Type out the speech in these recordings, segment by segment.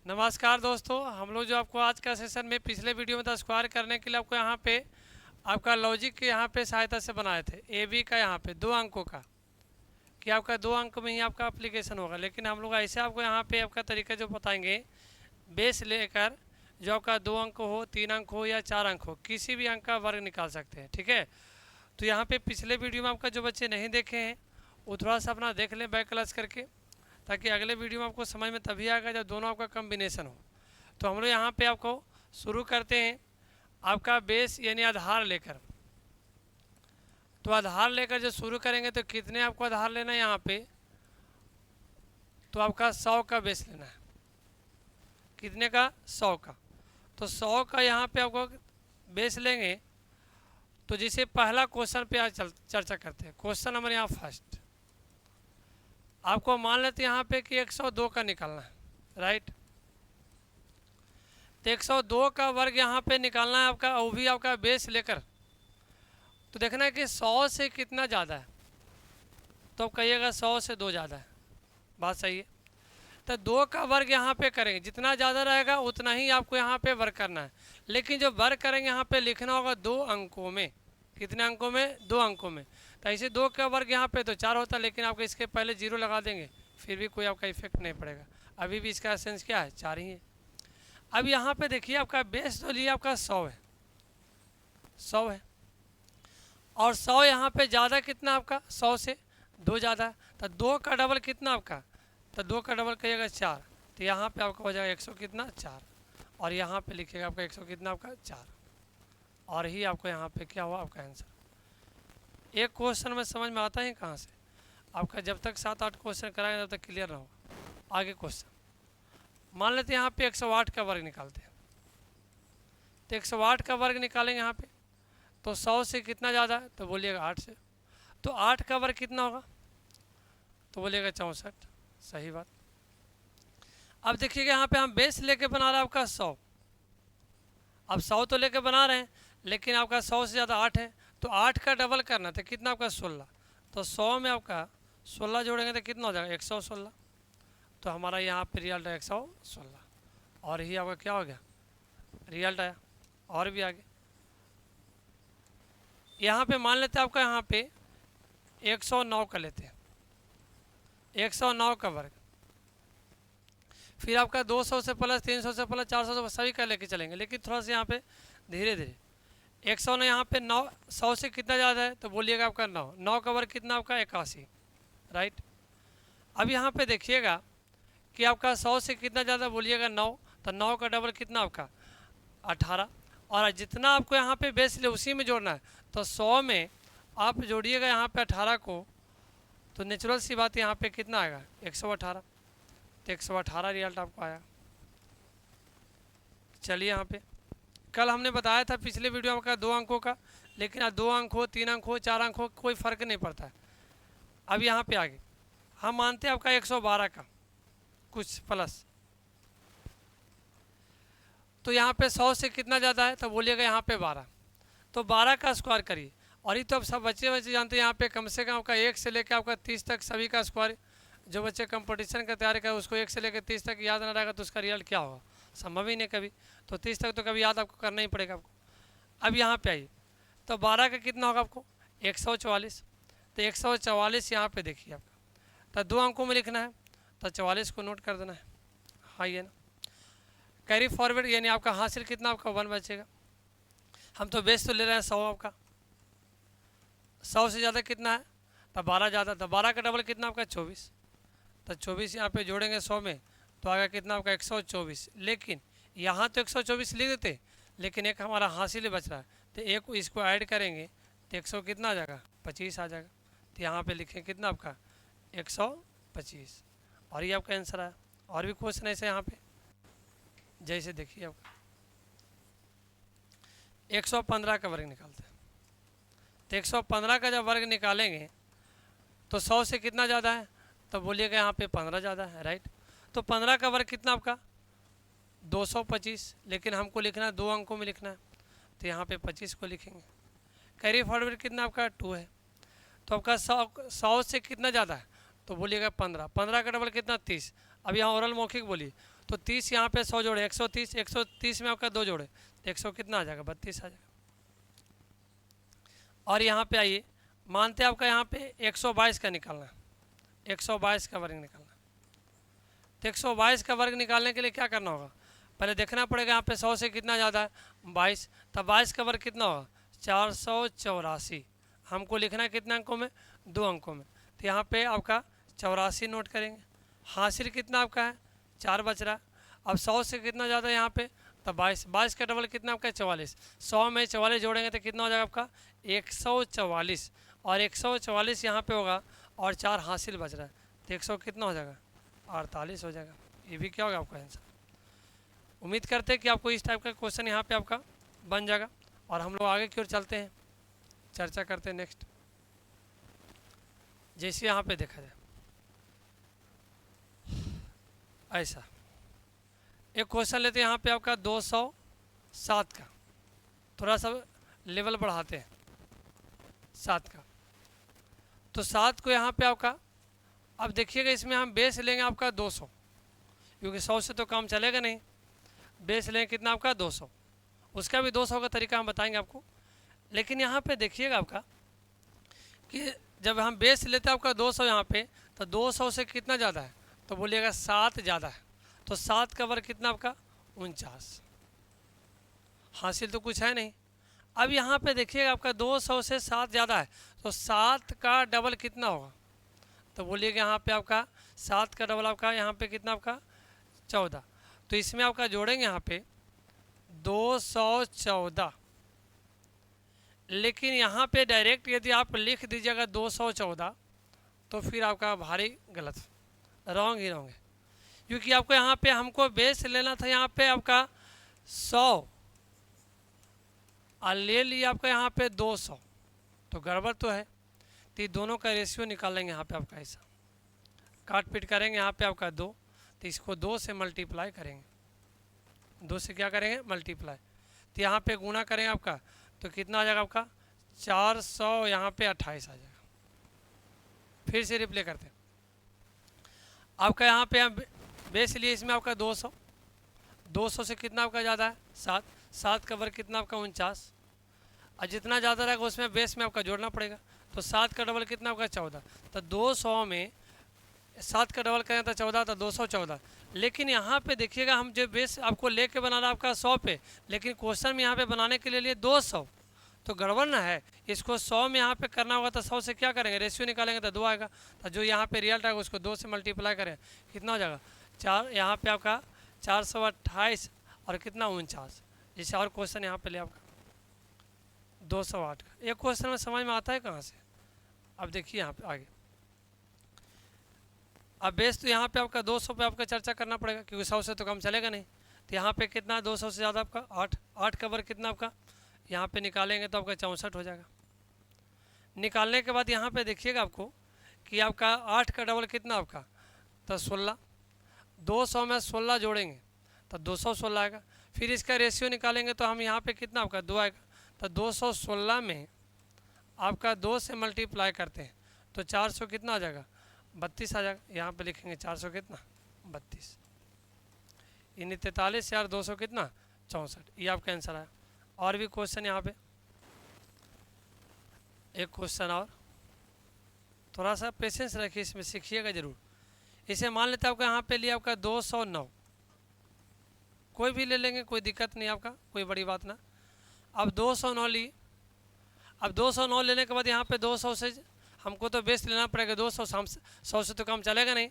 नमस्कार दोस्तों, हम लोग जो आपको आज का सेशन में पिछले वीडियो में था स्क्वायर करने के लिए आपको यहाँ पे आपका लॉजिक के यहाँ पे सहायता से बनाए थे ए बी का यहाँ पे 2 अंकों का कि आपका 2 अंक में ही आपका एप्लीकेशन होगा। लेकिन हम लोग ऐसे आपको यहाँ पे आपका तरीका जो बताएंगे बेस लेकर जो आपका 2 अंक हो, 3 अंक हो या 4 अंक हो, किसी भी अंक का वर्ग निकाल सकते हैं। ठीक है, तो यहाँ पे पिछले वीडियो में आपका जो बच्चे नहीं देखे हैं वो थोड़ा सा अपना देख लें बैक क्लास करके, ताकि अगले वीडियो में आपको समझ में तभी आएगा जब दोनों आपका कम्बिनेशन हो। तो हम लोग यहाँ पे आपको शुरू करते हैं आपका बेस यानी आधार लेकर। तो आधार लेकर जो शुरू करेंगे तो कितने आपको आधार लेना है यहाँ पे, तो आपका 100 का बेस लेना है। कितने का? 100 का। तो 100 का यहाँ पे आपको बेस लेंगे। तो जिसे पहला क्वेश्चन पे आज चर्चा करते हैं, क्वेश्चन नंबर यहाँ फर्स्ट। आपको मान लेते हैं यहाँ पे कि 102 का निकालना है, राइट। तो 102 का वर्ग यहाँ पे निकालना है आपका, वो भी आपका बेस लेकर। तो देखना है कि 100 से कितना ज़्यादा है, तो कहिएगा 100 से 2 ज़्यादा है। बात सही है। तो 2 का वर्ग यहाँ पे करेंगे, जितना ज़्यादा रहेगा उतना ही आपको यहाँ पे वर्ग करना है। लेकिन जो वर्ग करेंगे यहाँ पे लिखना होगा 2 अंकों में। कितने अंकों में? 2 अंकों में। तो ऐसे 2 का वर्ग यहाँ पे तो 4 होता है, लेकिन आपको इसके पहले 0 लगा देंगे, फिर भी कोई आपका इफेक्ट नहीं पड़ेगा। अभी भी इसका सेंस क्या है? 4 ही है। अब यहाँ पे देखिए आपका बेस तो लिया आपका 100 है, 100 है। और 100 यहाँ पे ज़्यादा कितना आपका? 100 से 2 ज़्यादा है। तो 2 का डबल कितना आपका? तो 2 का डबल कहिएगा 4। तो यहाँ पे आपका हो जाएगा 100 कितना? 4। और यहाँ पे लिखिएगा आपका 100 कितना आपका? 4। और ही आपको यहाँ पे क्या हुआ आपका आंसर। एक क्वेश्चन में समझ में आता है कहाँ से आपका, जब तक 7-8 क्वेश्चन कराएंगे तब तक क्लियर ना होगा। आगे क्वेश्चन मान लेते हैं यहाँ पे 108 का वर्ग निकालते हैं। तो 108 का वर्ग निकालेंगे यहाँ पे, तो 100 से कितना ज़्यादा है? तो बोलिएगा 8 से। तो 8 का वर्ग कितना होगा? तो बोलिएगा 64। सही बात। अब देखिएगा यहाँ पे हम बेस लेके बना रहे हैं आपका 100। अब 100 तो लेके बना रहे हैं, लेकिन आपका 100 से ज़्यादा 8 है, तो 8 का डबल करना तो कितना आपका? 16। तो 100 में आपका 16 जोड़ेंगे तो कितना हो जाएगा? 116। तो हमारा यहाँ पे रिजल्ट है 116। और ही आपका क्या हो गया? रिजल्ट आया। और भी आगे यहाँ पे मान लेते हैं आपका यहाँ पे 109 का लेते हैं, 109 का वर्ग। फिर आपका 200 से प्लस, 300 से प्लस, 400 से सभी का लेके चलेंगे, लेकिन थोड़ा सा यहाँ पे धीरे धीरे। 100 ने यहाँ पे 9, 100 से कितना ज़्यादा है? तो बोलिएगा आपका 9। 9 का वर्ग कितना आपका? 81, राइट। अब यहाँ पे देखिएगा कि आपका 100 से कितना ज़्यादा? बोलिएगा 9। तो 9 का डबल कितना आपका? 18। और जितना आपको यहाँ पे बेस ले उसी में जोड़ना है। तो 100 में आप जोड़िएगा यहाँ पे 18 को, तो नेचुरल सी बात यहाँ पे कितना आएगा? 118। तो 118 रिजल्ट आपको आया। चलिए यहाँ पे कल हमने बताया था पिछले वीडियो में आपका 2 अंकों का, लेकिन अब 2 अंक हो, 3 अंक हो, 4 अंक हो, कोई फ़र्क नहीं पड़ता है। अब यहाँ पे आगे हम मानते हैं आपका 112 का कुछ प्लस। तो यहाँ पे 100 से कितना ज़्यादा है? तो बोलिएगा यहाँ पे 12। तो 12 का स्क्वायर करिए। और ये तो अब सब बच्चे जानते हैं, यहाँ पे कम से कम आपका 1 से लेकर आपका 30 तक सभी का स्क्वायर। जो बच्चे कंपटीशन का तैयारी कर उसको 1 से लेकर 30 तक याद ना रहेगा तो उसका रिजल्ट क्या होगा? संभव ही नहीं कभी। तो 30 तक तो कभी याद आपको करना ही पड़ेगा आपको। अब यहाँ पे आइए, तो 12 का कितना होगा आपको? 144। तो 144 यहाँ पे देखिए आपका, तो 2 अंकों में लिखना है, तो 44 को नोट कर देना है। हाँ ये ना कैरी फॉरवर्ड, यानी आपका हासिल कितना आपका? 1 बचेगा। हम तो बेस तो ले रहे हैं 100 आपका, 100 से ज़्यादा कितना है? तो 12 ज़्यादा। तो 12 का डबल कितना आपका? 24। तो 24 यहाँ पे जोड़ेंगे 100 में, तो आएगा कितना आपका? 124। लेकिन यहाँ तो 124 लिख देते, लेकिन एक हमारा हासिल बच रहा है, तो एक इसको ऐड करेंगे तो 100 कितना आ जाएगा? 25 आ जाएगा। तो यहाँ पे लिखें कितना आपका? 125। और ये आपका आंसर आया। और भी क्वेश्चन ऐसे यहाँ पे, जैसे देखिए आपका 115 का वर्ग निकालते हैं। तो 115 का जब वर्ग निकालेंगे तो 100 से कितना ज़्यादा है? तो बोलिएगा यहाँ पे 15 ज़्यादा है, राइट। तो 15 का वर्ग कितना आपका? 225। लेकिन हमको लिखना है 2 अंकों में लिखना है, तो यहाँ पे 25 को लिखेंगे। कैरी फॉरवर्ड कितना आपका? 2 है। तो आपका 100 से कितना ज़्यादा है? तो बोलिएगा 15। 15 का डबल कितना? 30। अब यहाँ ओरल मौखिक बोलिए, तो 30 यहाँ पे 100 जोड़े 130, 130 में आपका 2 जोड़े तो 100 कितना आ जाएगा 32 आ जाएगा। और यहाँ पे आइए, मानते हैं आपका यहाँ पे 122 का निकालना है, 122 का वर्ग निकालना है। तो 122 का वर्ग निकालने के लिए क्या करना होगा, पहले देखना पड़ेगा यहाँ पे 100 से कितना ज़्यादा है 22, तब 22 का वर्ग कितना होगा 484। हमको लिखना है कितने अंकों में 2 अंकों में, तो यहाँ पे आपका 84 नोट करेंगे। हासिल कितना आपका है 4 बच रहा है। अब 100 से कितना ज़्यादा है यहाँ पे तब 22, 22 का डबल कितना आपका 44, 100 में 44 जोड़ेंगे तो कितना हो जाएगा आपका 144, और 144 यहाँ पे होगा और 4 हासिल बच रहा है तो 100 कितना हो जाएगा 48 हो जाएगा। ये भी क्या होगा आपका आंसर। उम्मीद करते हैं कि आपको इस टाइप का क्वेश्चन यहाँ पे आपका बन जाएगा। और हम लोग आगे की ओर चलते हैं, चर्चा करते हैं नेक्स्ट। जैसे यहाँ पे देखा जाए ऐसा एक क्वेश्चन लेते हैं यहाँ पे आपका 207 का, थोड़ा सा लेवल बढ़ाते हैं 7 का। तो 7 को यहाँ पे आपका, अब देखिएगा इसमें हम बेस लेंगे आपका 200, क्योंकि 100 से तो काम चलेगा नहीं। बेस लेंगे कितना आपका 200, उसका भी 200 का तरीका हम बताएंगे आपको। लेकिन यहाँ पे देखिएगा आपका कि जब हम बेस लेते हैं आपका 200 यहाँ पे, तो 200 से कितना ज़्यादा है तो बोलिएगा 7 ज़्यादा है, तो 7 का वर्ग कितना आपका 49। हासिल तो कुछ है नहीं। अब यहाँ पे देखिएगा आपका 200 से 7 ज़्यादा है, तो 7 का डबल कितना होगा तो बोलिएगा यहाँ पे आपका 7 का डबल आपका यहाँ पे कितना आपका 14। तो इसमें आपका जोड़ेंगे यहाँ पे 214, लेकिन यहाँ पे डायरेक्ट यदि आप लिख दीजिएगा 214 तो फिर आपका भारी गलत, रॉन्ग ही रॉन्ग है। क्योंकि आपको यहाँ पे हमको बेस लेना था यहाँ पे आपका 100 और ले लिया आपका यहाँ पे 200, तो गड़बड़ तो है। तो ये दोनों का रेशियो निकालेंगे यहाँ पे आपका ऐसा, काट पीट करेंगे यहाँ पे आपका 2, तो इसको 2 से मल्टीप्लाई करेंगे, 2 से क्या करेंगे मल्टीप्लाई, तो यहाँ पे गुना करेंगे आपका तो कितना आ जाएगा आपका 400 यहाँ पे 28 आ जाएगा। फिर से रिप्ले करते हैं आपका यहाँ पे हम बेस लिए इसमें आपका 200, 200 से कितना आपका ज़्यादा है 7, 7 का वर्ग कितना आपका 49, और जितना ज़्यादा रहेगा उसमें बेस में आपका जोड़ना पड़ेगा। तो 7 का डबल कितना आपका 14, तो 200 में 7 का डबल करें तो 14, तो 214। लेकिन यहाँ पे देखिएगा हम जो बेस आपको लेके बनाना आपका 100 पे, लेकिन क्वेश्चन में यहाँ पे बनाने के लिए 200, तो गड़बड़ ना है। इसको 100 में यहाँ पे करना होगा तो 100 से क्या करेंगे रेशियो निकालेंगे तो 2 आएगा, तो जो यहाँ पे रिजल्ट आएगा उसको 2 से मल्टीप्लाई करें कितना हो जाएगा 4, यहाँ पे आपका 428 और कितना 49। जैसे और क्वेश्चन यहाँ पे ले आपका 208 का, एक क्वेश्चन में समझ में आता है कहाँ से। अब देखिए यहाँ पे आगे, अब बेस तो यहाँ पे आपका 200 पे आपका चर्चा करना पड़ेगा, क्योंकि 100 से तो कम चलेगा नहीं। तो यहाँ पे कितना 200 से ज़्यादा आपका 8, 8 का वर्ग कितना आपका यहाँ पे निकालेंगे तो आपका 64 हो जाएगा। निकालने के बाद यहाँ पे देखिएगा आपको कि आपका 8 का डबल कितना आपका तो 16, 200 में 16 जोड़ेंगे तो 216 आएगा। फिर इसका रेशियो निकालेंगे तो हम यहाँ पे कितना आपका 2 आएगा, तो 216 में आपका 2 से मल्टीप्लाई करते हैं तो 400 कितना आ जाएगा 32 आ जाएगा। यहाँ पे लिखेंगे 400 कितना 32, यानी 43 यार 200 कितना 64, ये आपका आंसर आया। और भी क्वेश्चन यहाँ पे, एक क्वेश्चन और, थोड़ा सा पेशेंस रखिए, इसमें सीखिएगा जरूर। इसे मान लेते हैं आपका यहाँ पे लिया आपका 209, कोई भी ले लेंगे कोई दिक्कत नहीं आपका, कोई बड़ी बात ना। अब 209 ली, अब 209 लेने के बाद यहाँ पे 200 से हमको तो बेस लेना पड़ेगा 200, 100 से तो कम चलेगा नहीं।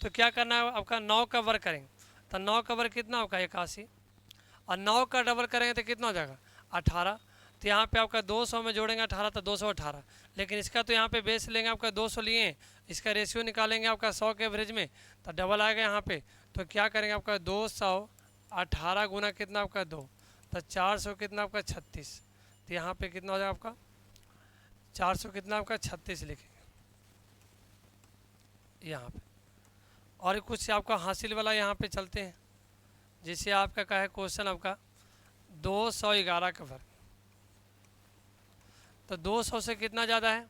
तो क्या करना है आपका 9 का वर्ग करेंगे तो 9 का वर्ग कितना आपका 81, और 9 का डबल करेंगे तो कितना हो जाएगा 18। तो यहाँ पे आपका 200 में जोड़ेंगे 18 तो 218, लेकिन इसका तो यहाँ पे बेस लेंगे आपका 200 लिए, इसका रेशियो निकालेंगे आपका 100 के एवरेज में तो डबल आएगा यहाँ पे। तो क्या करेंगे आपका 218 गुना कितना आपका 2, तो 400 कितना आपका 36। तो यहाँ पे कितना हो जाएगा आपका 400 कितना आपका 36 लिखेंगे यहाँ पे। और कुछ आपका हासिल वाला यहाँ पे चलते हैं। जैसे आपका क्या है क्वेश्चन आपका 211 का वर्ग, तो 200 से कितना ज़्यादा है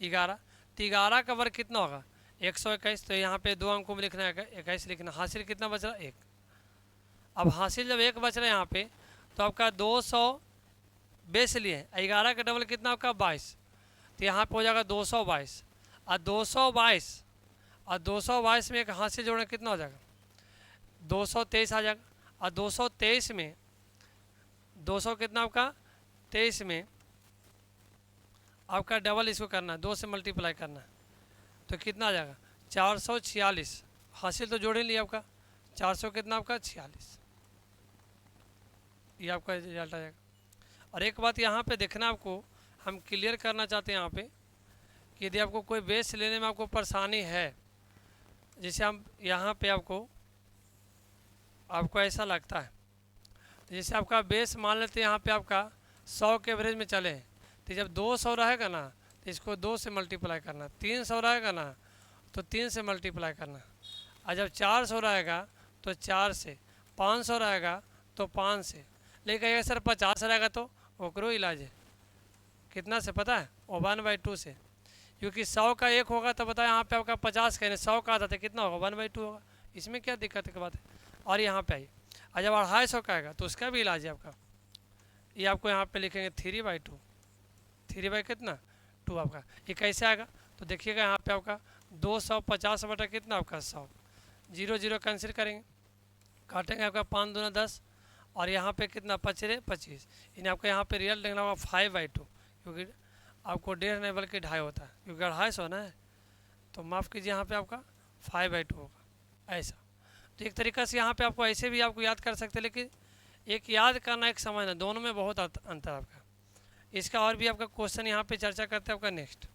11, तो 11 का वर्ग कितना होगा 121। तो यहाँ पे 2 अंकों में लिखना है 21 लिखना, हासिल कितना बच रहा 1। अब हासिल जब 1 बच रहा है यहाँ पे, तो आपका 200 बेस लिए 11 का डबल कितना आपका 22, तो यहाँ पे हो जाएगा 222, और 222 में एक हासिल जोड़ना कितना हो जाएगा 223 आ जाएगा, और 223 में 200 कितना आपका 23 में आपका डबल इसको करना है, 2 से मल्टीप्लाई करना है, तो कितना आ जाएगा 446। हासिल तो जोड़ ही लिया आपका 400 कितना आपका 46, ये आपका रिजल्ट आ जाएगा। और एक बात यहाँ पे देखना आपको, हम क्लियर करना चाहते हैं यहाँ पे कि यदि आपको कोई बेस लेने में आपको परेशानी है, जैसे हम यहाँ पे आपको ऐसा लगता है, जैसे आपका बेस मान लेते हैं यहाँ पे आपका 100 के एवरेज में चले, तो जब 200 रहेगा ना तो इसको 2 से मल्टीप्लाई करना, 300 रहेगा ना तो 3 से मल्टीप्लाई करना, और जब 400 रहेगा तो 4 से, 500 रहेगा तो 5 से, लेकिन अगर सर 50 रहेगा तो ओकरो इलाज है कितना से पता है, 1/2 से, क्योंकि 100 का 1 होगा तो बताया यहाँ पे आपका 50 कहने 100 का आधा था कितना होगा 1/2 होगा, इसमें क्या दिक्कत की बात है। और यहाँ पे आइए, और जब 250 का आएगा तो उसका भी इलाज है आपका, ये आपको यहाँ पे लिखेंगे 3/2, 3 कितना 2 आपका, ये कैसे आएगा तो देखिएगा यहाँ पे आपका 250 बटा कितना आपका 100, 0 0 कैंसिल करेंगे, काटेंगे आपका 5 दूना 10, और यहाँ पे कितना 5 25, इन्हें आपको यहाँ पे रियल लिखना होगा 5/2, क्योंकि आपको 1.5 नहीं बल्कि 2.5 होता है, क्योंकि 250 ना है, तो माफ़ कीजिए यहाँ पे आपका 5/2 होगा ऐसा। तो एक तरीक़ा से यहाँ पे आपको ऐसे भी आपको याद कर सकते हैं, लेकिन एक याद करना एक समझना, दोनों में बहुत अंतर आपका। इसका और भी आपका क्वेश्चन यहाँ पे चर्चा करते हैं आपका नेक्स्ट।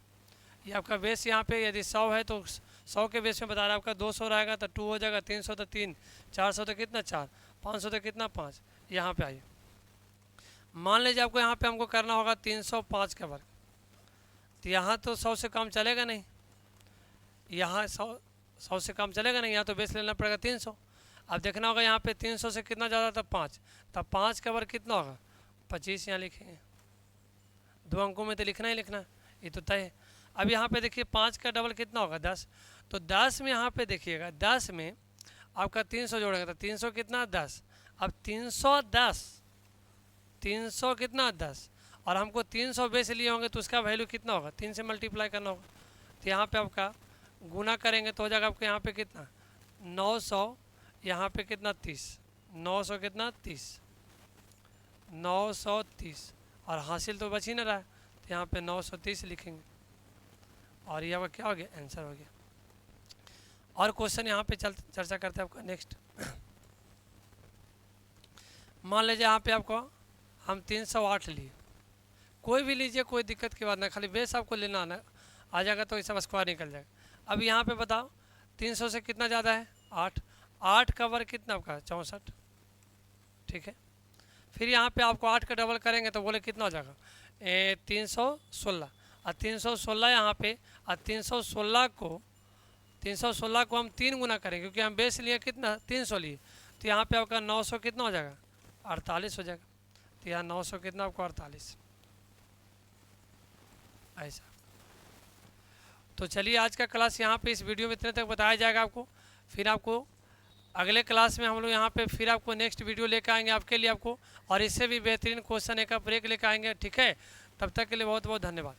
ये आपका बेस यहाँ पे यदि 100 है तो 100 के बेस में बता रहा है आपका 200 रहेगा तो 2 हो जाएगा, 300 तो 3, 400 तो कितना 4, 500 तो कितना 5। यहाँ पे आइए, मान लीजिए आपको यहाँ पे हमको करना होगा 305 का वर्ग, तो यहाँ तो 100 से कम चलेगा नहीं, यहाँ 100 से कम चलेगा नहीं, यहाँ तो बेस लेना पड़ेगा 300। अब देखना होगा यहाँ पे 300 से कितना ज़्यादा था 5, तब 5 का वर्ग कितना होगा 25, यहाँ लिखेंगे, 2 अंकों में तो लिखना ही लिखना, ये तो तय है। अब यहाँ पे देखिए 5 का डबल कितना होगा 10, तो 10 में यहाँ पे देखिएगा 10 में आपका 300 जोड़ेगा तो 300 कितना 10, अब 300 कितना 10, और हमको 300 बेस लिए होंगे तो उसका वैल्यू कितना होगा 3 से मल्टीप्लाई करना होगा, तो यहाँ पे आपका गुना करेंगे तो हो जाएगा आपको यहाँ पे कितना 900, यहाँ पे कितना 30, 900 कितना 30, 930, और हासिल तो बच ही ना रहा है, तो यहाँ पे 930 लिखेंगे, और ये आपका क्या हो गया आंसर हो गया। और क्वेश्चन यहाँ पे चर्चा करते हैं आपका नेक्स्ट। मान लीजिए यहाँ पे आपको हम 308 लिए, कोई भी लीजिए कोई दिक्कत की बात ना, खाली बेस आपको लेना आना आ जाएगा तो इसका स्क्वायर निकल जाएगा। अब यहाँ पे बताओ 300 से कितना ज़्यादा है 8, 8 का वर्ग कितना आपका 64, ठीक है। फिर यहाँ पे आपको 8 का डबल करेंगे तो बोले कितना हो जाएगा 316, और 316 यहाँ पे, और 316 को हम 3 गुना करेंगे क्योंकि हम बेस लिए कितना 300 लिए, तो यहाँ पे आपका 900 कितना हो जाएगा 48 हो जाएगा, तो यहाँ 900 कितना आपको 48 ऐसा। तो चलिए आज का क्लास यहाँ पे इस वीडियो में इतने तक बताया जाएगा आपको, फिर आपको अगले क्लास में हम लोग यहाँ पे फिर आपको नेक्स्ट वीडियो लेकर आएंगे आपके लिए आपको, और इससे भी बेहतरीन क्वेश्चन एक ब्रेक लेकर आएंगे, ठीक है। तब तक के लिए बहुत बहुत धन्यवाद।